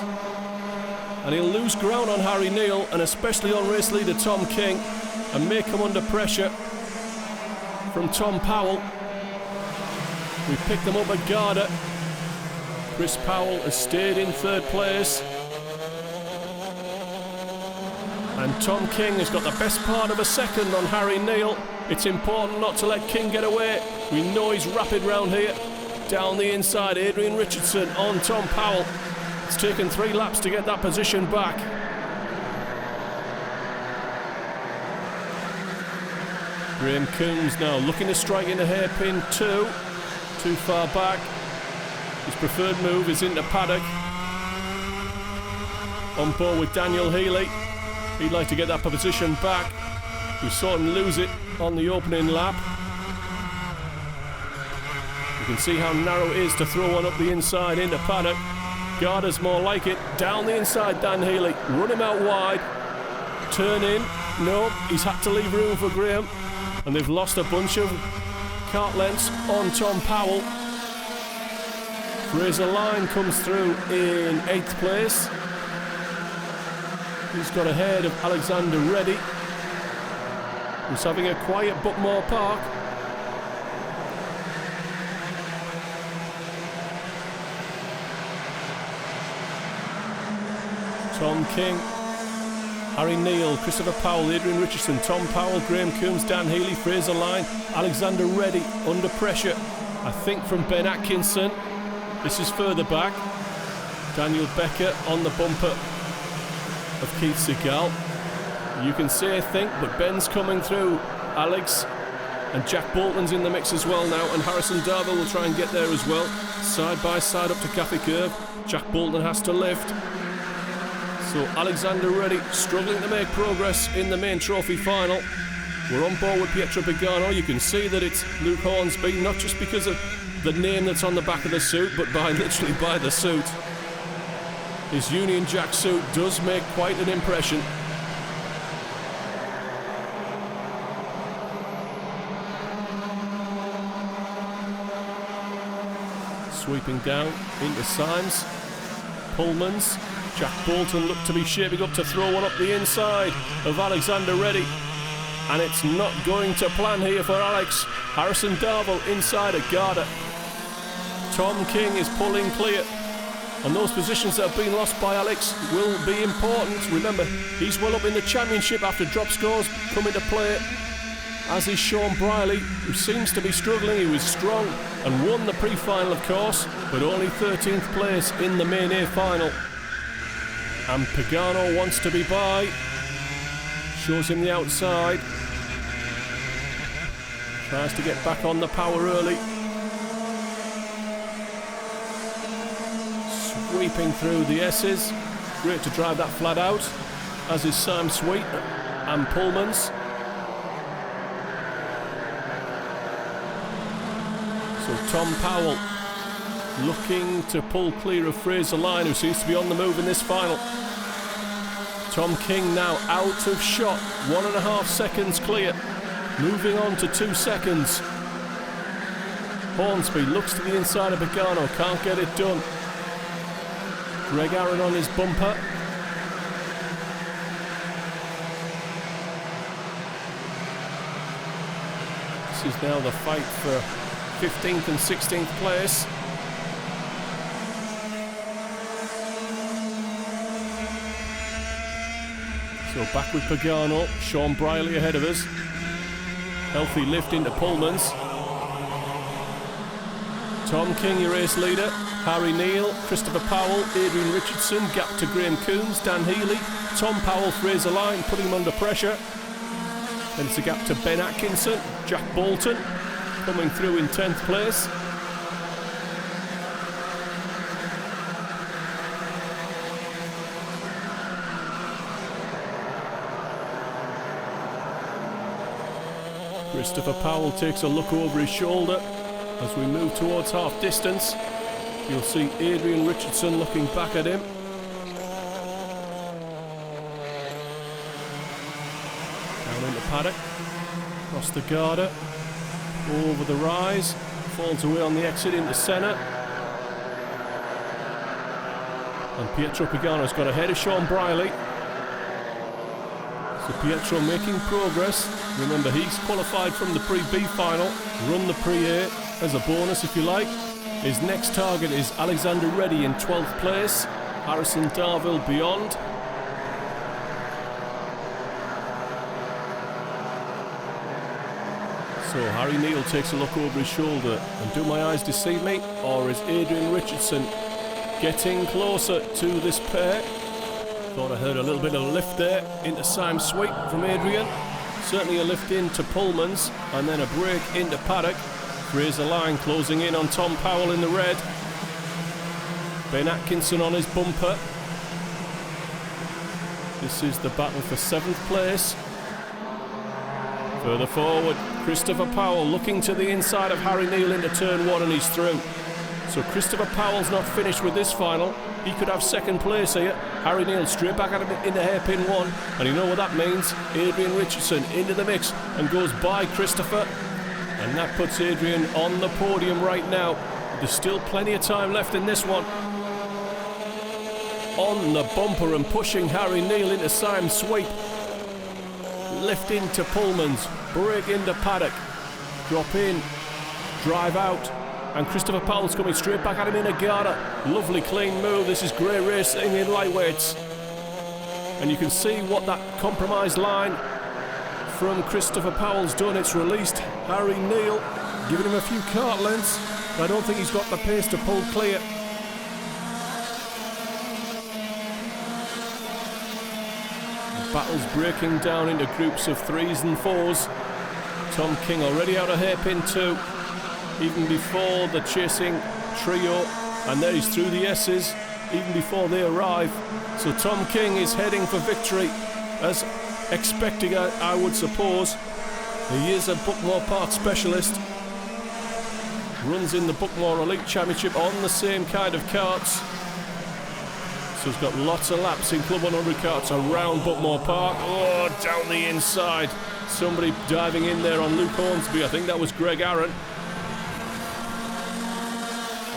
And he'll lose ground on Harry Neal, and especially on race leader Tom King, and may come under pressure from Tom Powell. We picked them up at Garda. Chris Powell has stayed in 3rd place. And Tom King has got the best part of a second on Harry Neal. It's important not to let King get away. We know he's rapid round here. Down the inside, Adrian Richardson on Tom Powell. It's taken 3 laps to get that position back. Graham Coombs now looking to strike in a hairpin too far back. His preferred move is into paddock. On board with Daniel Healy. He'd like to get that position back. We saw him lose it on the opening lap. You can see how narrow it is to throw one up the inside into paddock. Garda's more like it. Down the inside, Dan Healy. Run him out wide. Turn in. No, he's had to leave room for Graham. And they've lost a bunch of kart lengths on Tom Powell. Fraser Line comes through in 8th place. He's got ahead of Alexander Reddy, who's having a quiet Buckmore Park. Tom King, Harry Neal, Christopher Powell, Adrian Richardson, Tom Powell, Graham Coombs, Dan Healy, Fraser Line, Alexander Reddy under pressure, I think from Ben Atkinson. This is further back. Daniel Becker on the bumper of Keith Segal. You can say I think, but Ben's coming through. Alex and Jack Bolton's in the mix as well now, and Harrison Darville will try and get there as well. Side by side up to Cafe Curve. Jack Bolton has to lift. So Alexander Reddy struggling to make progress in the main trophy final. We're on board with Pietro Pagano. You can see that it's Luke Hornsby, not just because of the name that's on the back of the suit, but literally by the suit. His Union Jack suit does make quite an impression. Sweeping down into Symes. Pullmans. Jack Bolton looked to be shaping up to throw one up the inside of Alexander Reddy. And it's not going to plan here for Alex. Harrison Darville inside of Garda. Tom King is pulling clear. And those positions that have been lost by Alex will be important. Remember, he's well up in the championship after drop scores come into play. As is Sean Briley, who seems to be struggling. He was strong and won the pre-final, of course, but only 13th place in the main A final. And Pagano wants to be by. Shows him the outside. Tries to get back on the power early. Sweeping through the S's. Great to drive that flat out, as is Sam Sweet and Pullmans. So Tom Powell looking to pull clear of Fraser Line, who seems to be on the move in this final. Tom King now out of shot, 1.5 seconds clear. Moving on to 2 seconds. Hornsby looks to the inside of Pagano, can't get it done. Greg Aaron on his bumper. This is now the fight for 15th and 16th place. So back with Pagano, Sean Briley ahead of us. Healthy lift into Pullmans. Tom King, your race leader. Harry Neal, Christopher Powell, Adrian Richardson, gap to Graham Coombs, Dan Healy, Tom Powell, Fraser Line, putting him under pressure. Then it's a gap to Ben Atkinson, Jack Bolton, coming through in 10th place. Christopher Powell takes a look over his shoulder as we move towards half distance. You'll see Adrian Richardson looking back at him. Down into paddock, across the Garda, over the rise, falls away on the exit into centre. And Pietro Pagano's got ahead of Sean Briley. So Pietro making progress. Remember, he's qualified from the Pre-B final, run the Pre-A as a bonus if you like. His next target is Alexander Reddy in 12th place, Harrison Darville beyond. So Harry Neal takes a look over his shoulder, and do my eyes deceive me, or is Adrian Richardson getting closer to this pair. Thought I heard a little bit of a lift there into Sim's sweep from Adrian. Certainly a lift into Pullman's, and then a break into Paddock. Fraser Line closing in on Tom Powell in the red. Ben Atkinson on his bumper. This is the battle for 7th place. Further forward, Christopher Powell looking to the inside of Harry Neal into turn 1, and he's through. So Christopher Powell's not finished with this final. He could have 2nd place here. Harry Neal straight back at him into hairpin 1, and you know what that means. Adrian Richardson into the mix and goes by Christopher, and that puts Adrian on the podium right now. There's still plenty of time left in this one. On the bumper and pushing Harry Neal into Sim's sweep. Lift into Pullman's, break into Paddock, drop in, drive out, and Christopher Powell's coming straight back at him in a Garda. Lovely clean move. This is great racing in lightweights, and you can see what that compromised line from Christopher Powell's done. It's released Harry Neal, giving him a few kart lengths. I don't think he's got the pace to pull clear. Battles breaking down into groups of 3s and 4s. Tom King already out of hairpin 2, even before the chasing trio, and there he's through the S's even before they arrive. So Tom King is heading for victory, as expected, I would suppose. He is a Buckmore Park specialist, runs in the Buckmore Elite Championship on the same kind of karts. So he's got lots of laps in Club 100 karts around Buckmore Park. Oh, down the inside. Somebody diving in there on Luke Hornsby. I think that was Greg Aaron.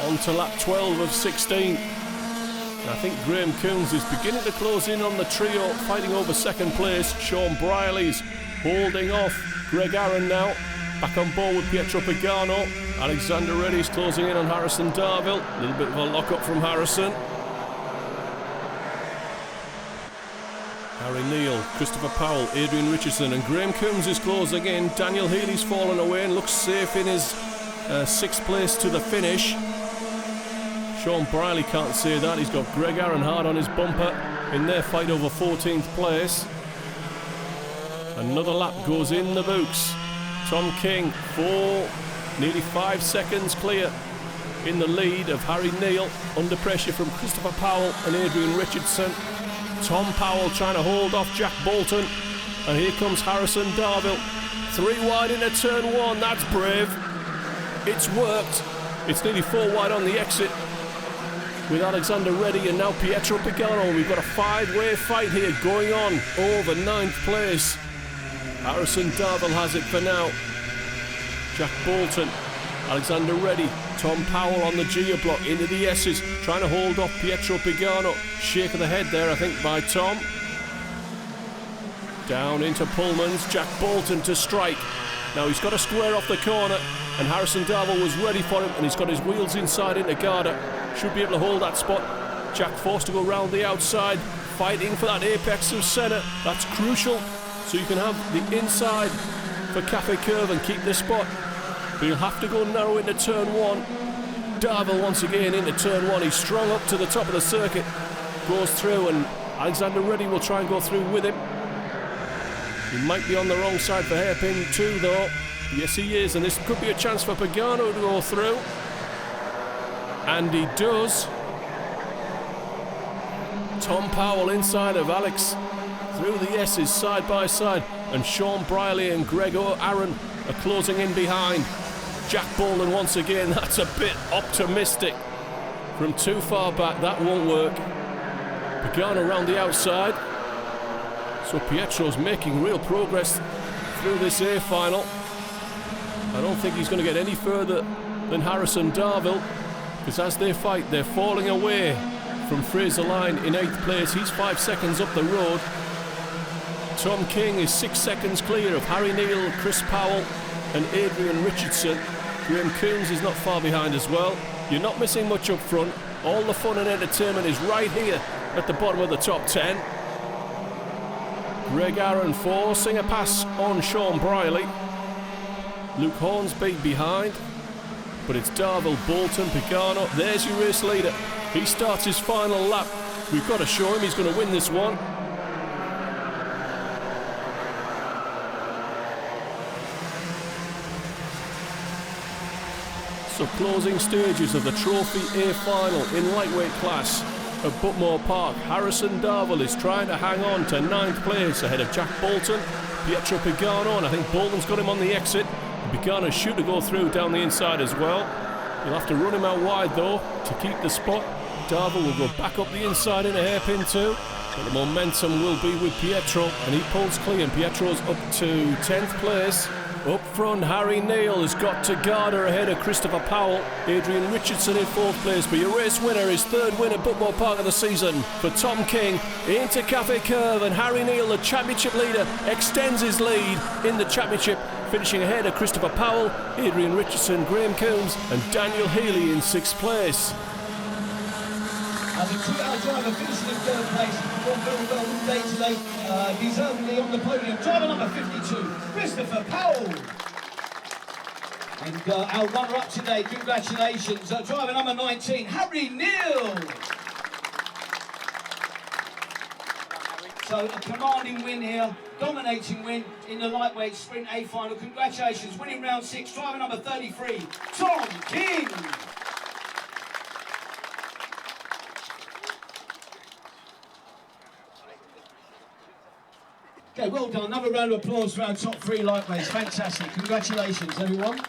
On to lap 12 of 16. And I think Graham Coons is beginning to close in on the trio, fighting over 2nd place. Sean Briley's holding off Greg Aaron now. Back on board with Pietro Pagano. Alexander Reddy's closing in on Harrison Darville. A little bit of a lock-up from Harrison. Harry Neal, Christopher Powell, Adrian Richardson, and Graham Coombs is closing in. Daniel Healy's fallen away and looks safe in his 6th place to the finish. Sean Briley can't say that. He's got Greg Aaron hard on his bumper in their fight over 14th place. Another lap goes in the books. Tom King, nearly 5 seconds clear in the lead of Harry Neal, under pressure from Christopher Powell and Adrian Richardson. Tom Powell trying to hold off Jack Bolton, and here comes Harrison Darville. 3 wide into turn 1, that's brave. It's worked. It's nearly 4 wide on the exit with Alexander Reddy and now Pietro Pagano. We've got a 5-way fight here going on over 9th place. Harrison Darville has it for now. Jack Bolton, Alexander Reddy, Tom Powell on the Gia block into the S's, trying to hold off Pietro Pagano. Shake of the head there, I think, by Tom. Down into Pullman's, Jack Bolton to strike. Now he's got to square off the corner, and Harrison Darville was ready for him, and he's got his wheels inside into Garda. Should be able to hold that spot. Jack forced to go round the outside, fighting for that apex of centre. That's crucial, so you can have the inside for Cafe Curve and keep this spot. But he'll have to go narrow into turn 1. Darville once again into turn 1. He's strong up to the top of the circuit. Goes through, and Alexander Reddy will try and go through with him. He might be on the wrong side for hairpin 2 though. Yes, he is, and this could be a chance for Pagano to go through. And he does. Tom Powell inside of Alex through the S's side by side, and Sean Briley and Greg Aaron are closing in behind. Jack Bolton once again, that's a bit optimistic from too far back. That won't work. Pagano around the outside. So Pietro's making real progress through this A final. I don't think he's going to get any further than Harrison Darville, because as they fight, they're falling away from Fraser Line in 8th place. He's 5 seconds up the road. Tom King is 6 seconds clear of Harry Neal, Chris Powell and Adrian Richardson. Graham Coons is not far behind as well. You're not missing much up front. All the fun and entertainment is right here at the bottom of the top 10. Greg Aaron forcing a pass on Sean Briley. Luke Hornsby behind. but it's Darville, Bolton, Pagano. There's your race leader. He starts his final lap. We've got to show him he's going to win this one. So closing stages of the Trophy A final in lightweight class at Buckmore Park. Harrison Darville is trying to hang on to 9th place ahead of Jack Bolton, Pietro Pagano, and I think Bolton's got him on the exit. Pagano's shoot to go through down the inside as well. You'll have to run him out wide though to keep the spot. Darville will go back up the inside in a hairpin too. But the momentum will be with Pietro, and he pulls clean, and Pietro's up to 10th place. Up front, Harry Neal has got to Garda ahead of Christopher Powell. Adrian Richardson in 4th place, but your race winner, his 3rd win at Buckmore Park of the season for Tom King. Into Cafe Curve, and Harry Neal, the championship leader, extends his lead in the championship, finishing ahead of Christopher Powell, Adrian Richardson, Graham Coombs and Daniel Healy in 6th place. And the 2-hour driver finishing in 3rd place, performed very well all day today, deservedly on the podium. Driver number 52, Christopher Powell. And our runner-up today, congratulations, driver number 19, Harry Neal. So a commanding win here, dominating win in the lightweight sprint A final. Congratulations, winning round 6, driver number 33, Tom King. Okay, well done. Another round of applause for our top 3 lightweights. Fantastic. Congratulations, everyone.